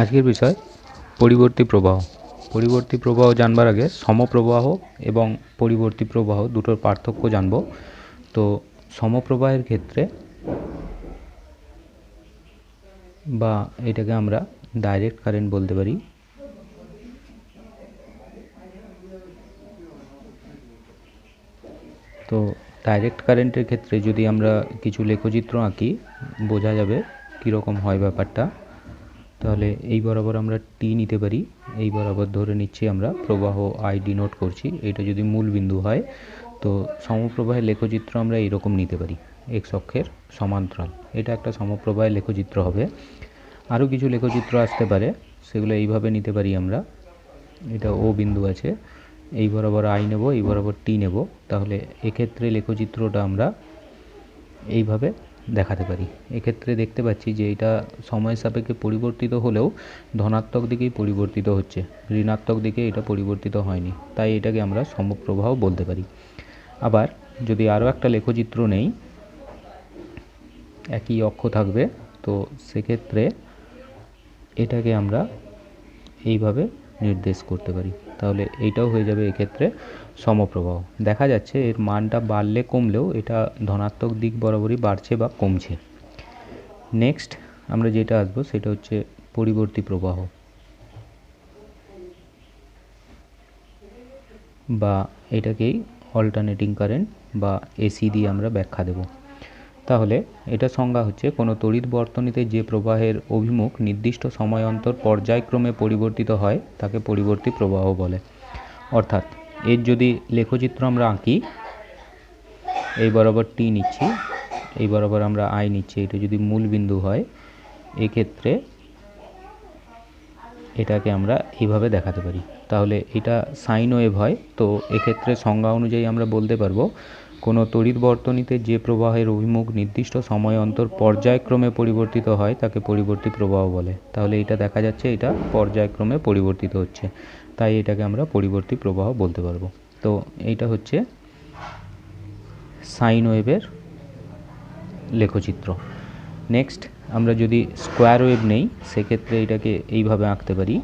আজকের বিষয় পরিবর্তী প্রবাহ। পরিবর্তী প্রবাহ জানবার আগে সমপ্রবাহ এবং পরিবর্তী প্রবাহ দুটোর পার্থক্য জানব। তো সমপ্রবাহের ক্ষেত্রে বা এটাকে আমরা ডাইরেক্ট কারেন্ট বলতে পারি। তো ডাইরেক্ট কারেন্টের ক্ষেত্রে যদি আমরা কিছু লেখচিত্র আঁকি বোঝা যাবে কীরকম হয় ব্যাপারটা। তাহলে এই বরাবর আমরা টি নিতে পারি, এই বরাবর ধরে নিচ্ছি আমরা প্রবাহ আই ডিনোট করছি, এটা যদি মূল বিন্দু হয়। তো সমপ্রবাহের লেখচিত্র আমরা এইরকম নিতে পারি, এক্স অক্ষের সমান্তরাল। এটা একটা সমপ্রবাহের লেখচিত্র হবে। আরও কিছু লেখচিত্র আসতে পারে, সেগুলো এইভাবে নিতে পারি আমরা। এটা ও বিন্দু আছে, এই বরাবর আই নেব, এই বরাবর টি নেব। তাহলে এক্ষেত্রে লেখচিত্রটা আমরা এইভাবে দেখাতে পারি। এক্ষেত্রে দেখতে পাচ্ছি যে এটা সময় সাপেক্ষে পরিবর্তিত হলেও ধনাত্মক দিকেই পরিবর্তিত হচ্ছে, ঋণাত্মক দিকে এটা পরিবর্তিত হয়নি, তাই এটাকে আমরা সমপ্রবাহ বলতে পারি। আবার যদি আরও একটা লেখচিত্র নেই, একই অক্ষ থাকবে, তো সেক্ষেত্রে এটাকে আমরা এইভাবে নির্দেশ করতে পারি। তাহলে এইটাও হয়ে যাবে এক্ষেত্রে সমপ্রবাহ। দেখা যাচ্ছে এর মানটা বাড়লে কমলেও এটা ধনাত্মক দিক বরাবরই বাড়ছে বা কমছে। নেক্সট আমরা যেটা আসবো সেটা হচ্ছে পরিবর্তী প্রবাহ, বা এটাকেই অল্টারনেটিং কারেন্ট বা এসি দিয়ে আমরা ব্যাখ্যা দেব। তাহলে এটা সংজ্ঞা হচ্ছে কোনো তড়িৎ বর্তনীতে যে প্রবাহের অভিমুখ নির্দিষ্ট সময় অন্তর পর্যায়ক্রমে পরিবর্তিত হয় তাকে পরিবর্তী প্রবাহ বলে। অর্থাৎ এর যদি লেখচিত্র আমরা আঁকি, এই বরাবর টি নিচ্ছি, এই বরাবর আমরা আই নিচ্ছি, এটা যদি মূল বিন্দু হয়, এক্ষেত্রে এটাকে আমরা এইভাবে দেখাতে পারি। তাহলে এটা সাইন ওয়েভ হয়। তো এক্ষেত্রে সংজ্ঞা অনুযায়ী আমরা বলতে পারবো কোনো তড়িৎ বর্তনীতে যে প্রবাহের অভিমুখ নির্দিষ্ট সময় অন্তর পর্যায়ক্রমে পরিবর্তিত হয় তাকে পরিবর্তী প্রবাহ বলে। তাহলে এটা দেখা যাচ্ছে এটা পর্যায়ক্রমে পরিবর্তিত হচ্ছে, তাই এটাকে আমরা পরিবর্তী প্রবাহ বলতে পারবো। তো এইটা হচ্ছে সাইন ওয়েভের লেখচিত্র। নেক্সট আমরা যদি স্কোয়ার ওয়েভ নেই, সেক্ষেত্রে এটাকে এইভাবে আঁকতে পারি।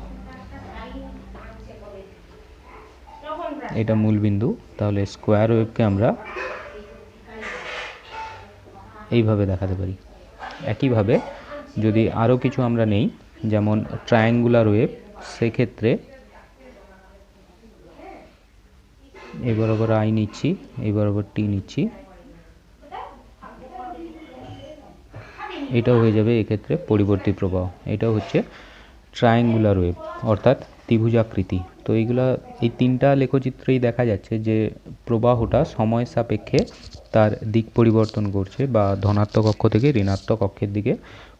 এটা মূল বিন্দু, তাহলে স্কোয়ার ওয়েভকে আমরা এইভাবে দেখাতে পারি। একইভাবে যদি আরও কিছু আমরা নেই, যেমন ট্রায়াঙ্গুলার ওয়েভ, সেক্ষেত্রে এই বরাবর আই নিচ্ছি, এই বরাবর টি নিচ্ছি, এটাও হয়ে যাবে এক্ষেত্রে পরিবর্তী প্রবাহ। এটা হচ্ছে ট্রায়াঙ্গুলার ওয়েভ অর্থাৎ ত্রিভুজাকৃতি। তো এই তিনটা লেখচিত্রেই দেখা যাচ্ছে যে প্রবাহটা সময় সাপেক্ষে তার দিক পরিবর্তন করছে বা ধনাত্মক অক্ষ থেকে ঋণাত্মক অক্ষের দিকে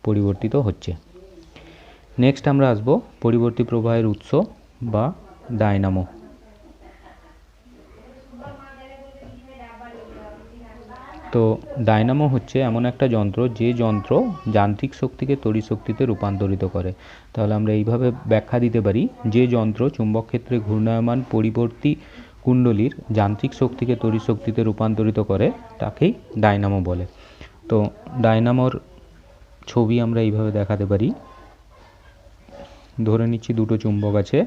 পরিবর্তিত হচ্ছে। নেক্সট আমরা আসব পরিবর্তী প্রবাহের উৎস বা ডায়নামো। তো ডায়নামো হচ্ছে এমন একটা যন্ত্র যে যন্ত্র যান্ত্রিক শক্তিকে তড়িৎ শক্তিতে রূপান্তরিত করে। তাহলে আমরা এইভাবে ব্যাখ্যা দিতে পারি, যে যন্ত্র চুম্বক ক্ষেত্রে ঘূর্ণায়মান পরিবর্তী কুণ্ডলীর যান্ত্রিক শক্তিকে তড়িৎ শক্তিতে রূপান্তরিত করে তাকেই ডায়নামো বলে। তো ডায়নামোর ছবি আমরা এইভাবে দেখাতে পারি। ধরে নিচ্ছি দুটো চুম্বক আছে,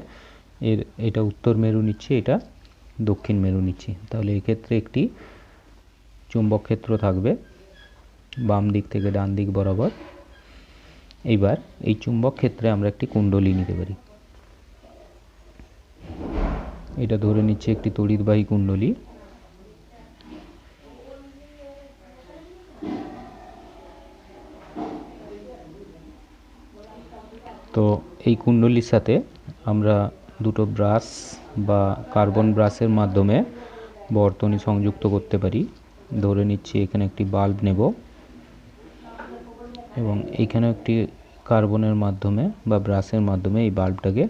এটা উত্তর মেরু নিচ্ছি, এটা দক্ষিণ মেরু নিচ্ছি। তাহলে এক্ষেত্রে একটি চুম্বক ক্ষেত্র থাকবে বাম দিক থেকে ডান দিক বরাবর। এইবার এই চুম্বক ক্ষেত্রে আমরা একটি কুণ্ডলী নিতে পারি। এটা ধরে নিচ্ছে একটি তড়িৎবাহী কুণ্ডলী। তো এই কুণ্ডলীর সাথে আমরা দুটো ব্রাশ বা কার্বন ব্রাশের মাধ্যমে বর্তনী সংযুক্ত করতে পারি। ধরে নিচ্ছি এখানে একটি বাল্ব নেব এবং এইখানে একটি কার্বনের মাধ্যমে বা ব্রাশের মাধ্যমে এই বাল্বটাকে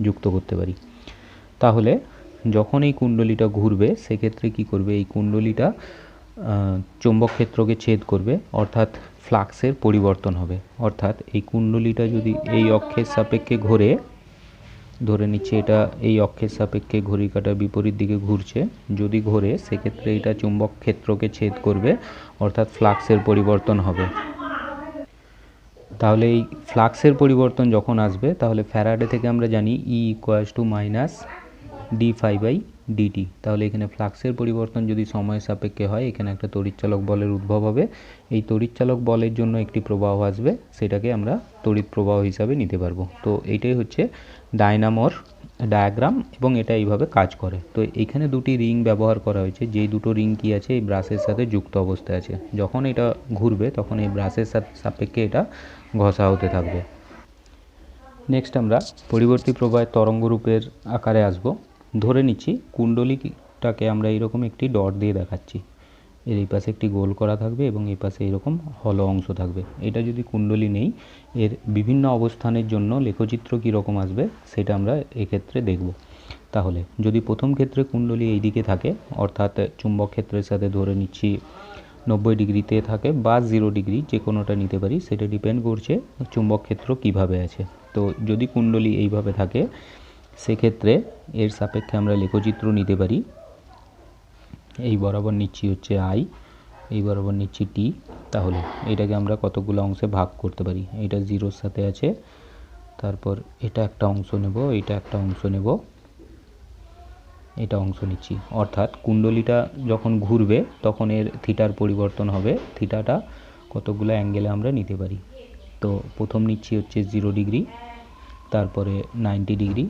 যুক্ত করতে পারি। তাহলে যখন এই কুণ্ডলীটা ঘুরবে, সেক্ষেত্রে কি করবে, এই কুণ্ডলীটা চৌম্বক ক্ষেত্রকে ছেদ করবে, অর্থাৎ ফ্লাক্সের পরিবর্তন হবে। অর্থাৎ এই কুণ্ডলীটা যদি এই অক্ষের সাপেক্ষে ঘোরে, ধরে নিচ্ছে এটা এই অক্ষের সাপেক্ষে ঘড়ির কাঁটার বিপরীত দিকে ঘুরছে, যদি ঘোরে সেক্ষেত্রে এটা চুম্বক ক্ষেত্রকে ছেদ করবে, অর্থাৎ ফ্লাক্সের পরিবর্তন হবে। তাহলে এই ফ্লাক্সের পরিবর্তন যখন আসবে তাহলে ফ্যারাডে থেকে আমরা জানি E equals to minus d phi by dt. তাহলে এখানে ফ্লাক্সের পরিবর্তন যদি সময়ের সাপেক্ষে হয় এখানে একটা তড়িৎচালক বলের উদ্ভব হবে। এই তড়িৎচালক বলের জন্য একটি প্রবাহ আসবে, সেটাকে আমরা তড়িৎ প্রবাহ হিসাবে নিতে পারবো। তো এইটাই হচ্ছে ডায়নামোর ডায়াগ্রাম এবং এটা এইভাবে কাজ করে। তো এইখানে দুটি রিং ব্যবহার করা হয়েছে, যেই দুটো রিং কি আছে এই ব্রাশের সাথে যুক্ত অবস্থায় আছে। যখন এটা ঘুরবে তখন এই ব্রাশের সাপেক্ষে এটা ঘষা হতে থাকবে। নেক্সট আমরা পরিবর্তী প্রবাহের তরঙ্গরূপের আকারে আসব। ধরে নিচ্ছি কুণ্ডলীটাকে আমরা এইরকম একটি ডট দিয়ে দেখাচ্ছি, এর এই পাশে একটি গোল করা থাকবে এবং এই পাশে এরকম হলো অংশ থাকবে। এটা যদি কুণ্ডলী নেই, এর বিভিন্ন অবস্থানের জন্য লেখচিত্র কীরকম আসবে সেটা আমরা এক্ষেত্রে দেখব। তাহলে যদি প্রথম ক্ষেত্রে কুণ্ডলী এই দিকে থাকে, অর্থাৎ চুম্বক ক্ষেত্রের সাথে ধরে নিচ্ছি 90 ডিগ্রিতে থাকে বা 0 ডিগ্রি, যে কোনোটা নিতে পারি, সেটা ডিপেন্ড করছে চুম্বক ক্ষেত্র কীভাবে আছে। তো যদি কুণ্ডলী এইভাবে থাকে সেক্ষেত্রে এর সাপেক্ষে আমরা লেখচিত্র নিতে পারি। এই বরাবর নিচ্ছি হচ্ছে আই, এই বরাবর নিচ্ছি টি। তাহলে এটাকে আমরা কতগুলো অংশে ভাগ করতে পারি, এটা 0-র সাথে আছে, তারপর এটা একটা অংশ নেব, এটা একটা অংশ নেব, এটা অংশ নিচ্ছি। অর্থাৎ কুণ্ডলীটা যখন ঘুরবে তখন এর থিটার পরিবর্তন হবে, থিটাটা কতগুলো অ্যাঙ্গেলে আমরা নিতে পারি। তো প্রথম নিচ্ছি হচ্ছে 0 ডিগ্রি, তারপরে 90 ডিগ্রি,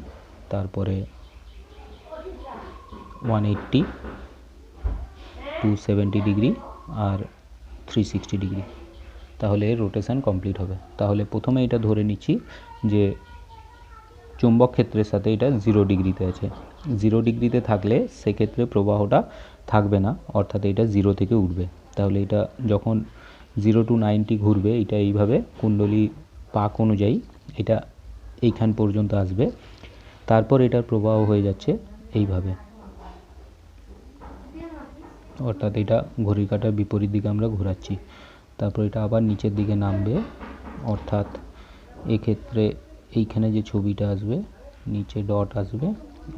তারপরে 180, 270 ডিগ্রি আর 360 ডিগ্রি। তাহলে রোটেশন কমপ্লিট হবে। তাহলে প্রথমে এটা ধরে নিচ্ছি যে চুম্বক ক্ষেত্রের সাথে এটা 0 ডিগ্রিতে আছে। 0 ডিগ্রিতে থাকলে সেক্ষেত্রে প্রবাহটা থাকবে না, অর্থাৎ এটা 0 থেকে উঠবে। তাহলে এটা যখন 0 to 90 ঘুরবে, এটা এইভাবে কুণ্ডলী পাক অনুযায়ী এটা এইখান পর্যন্ত আসবে। তারপর এটার প্রবাহ হয়ে যাচ্ছে এইভাবে, অর্থাৎ এটা ঘড়ির কাঁটার বিপরীত দিকে আমরা ঘোরাচ্ছি। তারপর এটা আবার নিচের দিকে নামবে, অর্থাৎ এক্ষেত্রে এইখানে যে ছবিটা আসবে, নিচে ডট আসবে,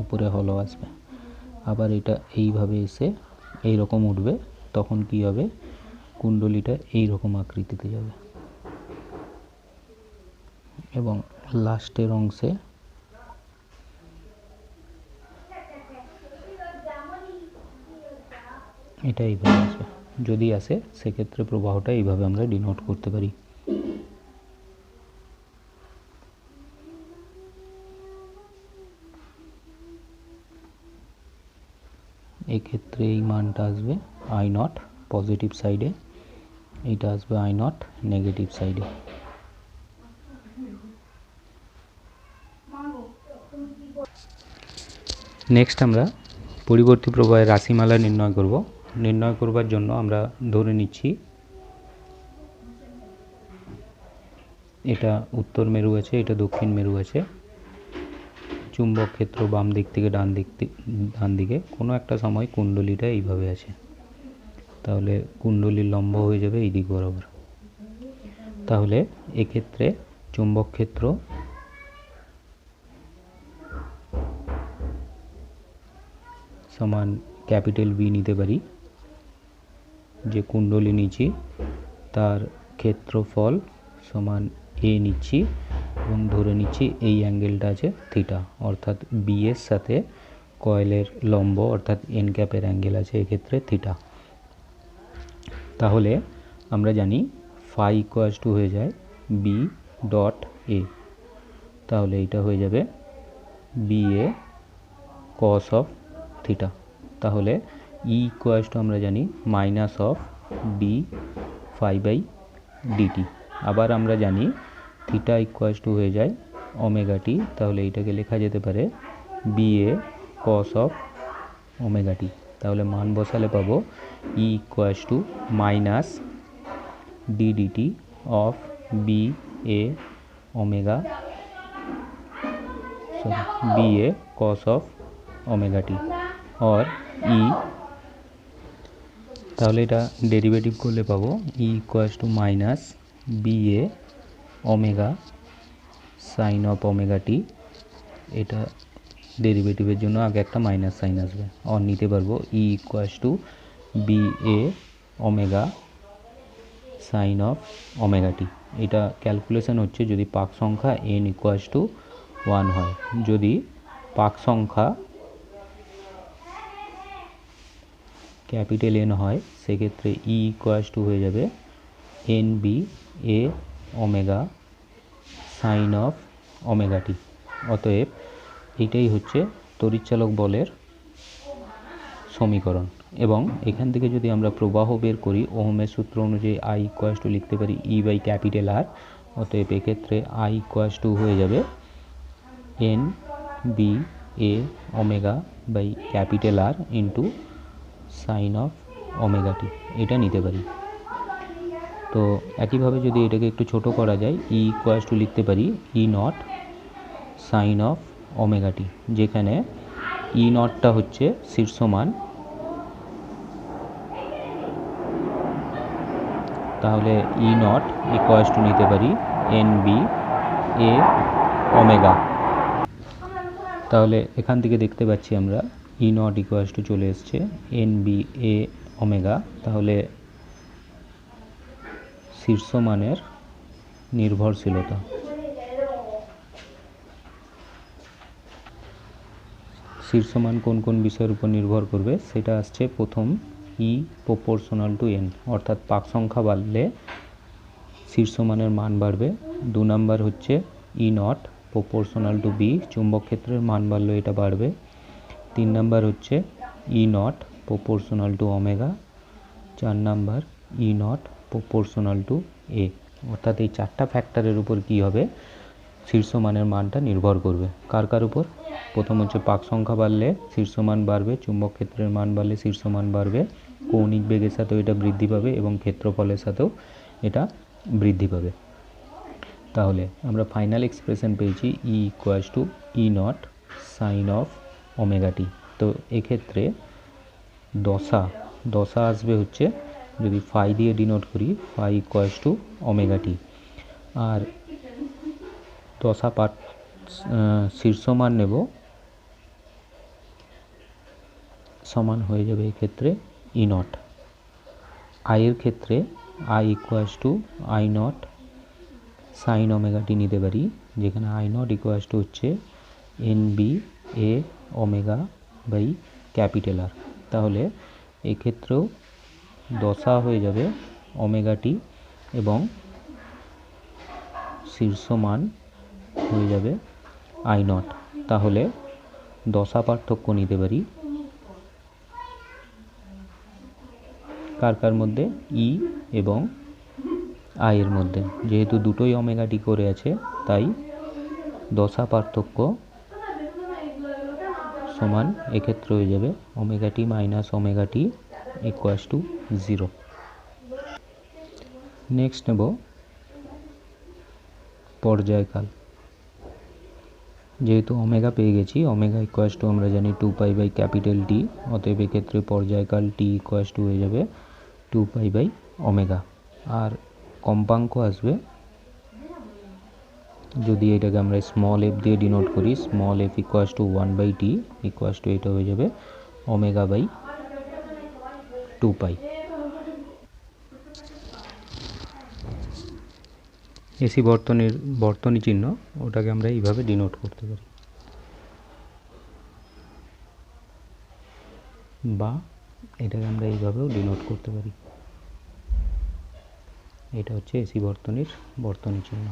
উপরে হলো আসবে। আবার এটা এইভাবে এসে এই রকম উঠবে, তখন কি হবে, কুণ্ডলীটা এই রকম আকৃতিতে যাবে এবং লাস্টের অংশে এটা এইভাবে আসবে। যদি আসে সেক্ষেত্রে প্রবাহটা এইভাবে আমরা ডিনোট করতে পারি। এক্ষেত্রে এই মানটা আসবে আই নট পজিটিভ সাইডে, এইটা আসবে আই নট নেগেটিভ সাইডে। নেক্সট আমরা পরিবর্তী প্রবাহের রাশিমালা নির্ণয় করব। নির্ণয় করবার জন্য আমরা ধরে নিচ্ছি এটা উত্তর মেরু আছে, এটা দক্ষিণ মেরু আছে। চুম্বক ক্ষেত্র বাম দিক থেকে ডান দিকে কোনো একটা সময় কুণ্ডলীটা এইভাবে আছে। তাহলে কুণ্ডলীর লম্ব হয়ে যাবে এই দিক বরাবর। তাহলে এক্ষেত্রে চুম্বক ক্ষেত্র সমান ক্যাপিটাল বি নিতে পারি, যে কুণ্ডলী নিচ্ছি তার ক্ষেত্রফল সমান এ নিচ্ছি এবং ধরে নিচ্ছি এই অ্যাঙ্গেলটা আছে থিটা, অর্থাৎ বি এর সাথে কয়েলের লম্ব অর্থাৎ এন ক্যাপের অ্যাঙ্গেল আছে এক্ষেত্রে থিটা। তাহলে আমরা জানি ফাই ইকুয়ালস টু হয়ে যায় বি ডট এ। তাহলে এইটা হয়ে যাবে B A cos of theta. তাহলে ই ইকুয়ালস টু আমরা জানি minus of d phi by dt. আবার আমরা জানি থিটা ইকুয়ালস টু হয়ে যায় ওমেগা টি। তাহলে এইটাকে লেখা যেতে পারে B A cos of omega t. তাহলে মান বসালে পাবো E equals to minus d dt of B A omega B A cos of omega t और ई। তাহলে এটা ডেরিভেটিভ করলে পাবো E equals to minus B A omega sine of omega t. এটা ডেরিভেটিভের জন্য আগে একটা মাইনাস সাইন আসবে, আর নিতে পারবো E equals to B A omega sine of omega t. এটা ক্যালকুলেশন হচ্ছে যদি পাক সংখ্যা n ইকুয়ালস টু 1 হয়। যদি পাক সংখ্যা ক্যাপিটাল N হয় সেক্ষেত্রে E ইকুয়ালস টু হয়ে যাবে N B A omega sine of omega t. অতএব এইটাই হচ্ছে তড়িৎচালক বলের সমীকরণ। এবং এখান থেকে যদি আমরা প্রবাহ বের করি ওহমের সূত্র অনুযায়ী I ইকুয়ালস টু লিখতে পারি E বাই ক্যাপিটাল R। অতএব এক্ষেত্রে I ইকুয়ালস টু হয়ে যাবে N B A omega by capital R into sine of omega t, এটা নিতে পারি। তো একইভাবে যদি এটাকে একটু ছোট করা যায় E ইকুয়ালস টু লিখতে পারি ই নট সাইন অফ ওমেগা টি, যেখানে ই নটটা হচ্ছে শীর্ষমান, তাহলে ই নট ইকুয়ালস টু নিতে পারি এন বি এ ওমেগা। তাহলে এখান থেকে দেখতে পাচ্ছি আমরা ই নট ইকুয়ালস টু চলে এসছে এন বি এ ওমেগা। তাহলে শীর্ষমানের নির্ভরশীলতা, শীর্ষমান কোন কোন বিষয়ের উপর নির্ভর করবে সেটা আসছে প্রথম ই প্রপোর্শনাল টু এন, অর্থাৎ পাক সংখ্যা বাড়লে শীর্ষমানের মান বাড়বে। 2 নাম্বার হচ্ছে E not proportional to B, চুম্বক ক্ষেত্রের মান বাড়লে এটা বাড়বে। 3 নাম্বার হচ্ছে E not proportional to omega. 4 number E not proportional to A. অর্থাৎ এই 4টা ফ্যাক্টরের উপর কি হবে, শীর্ষমানের মানটা নির্ভর করবে। কার কার উপর? প্রথম হচ্ছে পাক সংখ্যা বাড়লে শীর্ষমান বাড়বে, চুম্বক ক্ষেত্রের মান বাড়লে শীর্ষমান বাড়বে, কৌণিক বেগের সাথেও এটা বৃদ্ধি পাবে এবং ক্ষেত্রফলের সাথেও এটা বৃদ্ধি পাবে। তাহলে আমরা ফাইনাল এক্সপ্রেশন পেয়েছি E equals to E not sine of omega t. তো এক্ষেত্রে দশা আসবে হচ্ছে, যদি ফাই দিয়ে ডিনোট করি phi equals to omega t, আর দশা পাঠ শীর্ষমান নেব সমান হয়ে যাবে এক্ষেত্রে ই নট। আয়ের ক্ষেত্রে I equals to I not sine omega t নিতে পারি, যেখানে আই নট ইকুয়ালস টু হচ্ছে N B A omega by capital R. তাহলে এক্ষেত্রেও দশা হয়ে যাবে ওমেগা টি এবং শীর্ষমান হয়ে যাবে আই নট। তাহলে দশা পার্থক্য নিতে পারি কার কার মধ্যে, ই এবং আই এর মধ্যে। যেহেতু দুটোই ওমেগা টি করে আছে তাই দশা পার্থক্য সমান এক্ষেত্রে হয়ে যাবে omega t minus omega t equals two 0। Next নেব পর্যায়কাল। যেহেতু ওমেগা পেয়ে গেছি, ওমেগা ইকুয়ালস টু আমরা জানি 2 পাই বাই ক্যাপিটাল টি, অতএব এক্ষেত্রে পর্যায়কাল টি ইকুয়ালস টু হয়ে যাবে 2 পাই বাই ওমেগা। আর কম্পাঙ্ক আসবে, যদি এটাকে আমরা স্মল এফ দিয়ে ডিনোট করি, small F equals to 1 by T equals to এটা হয়ে যাবে ওমেগা বাই 2 পাই। এসি বর্তনী চিহ্ন ওটাকে আমরা এইভাবে ডিনোট করতে পারি, বা এটাকে আমরা এইভাবেও ডিনোট করতে পারি। এটা হচ্ছে এসি বর্তনীর বর্তনী চিহ্ন।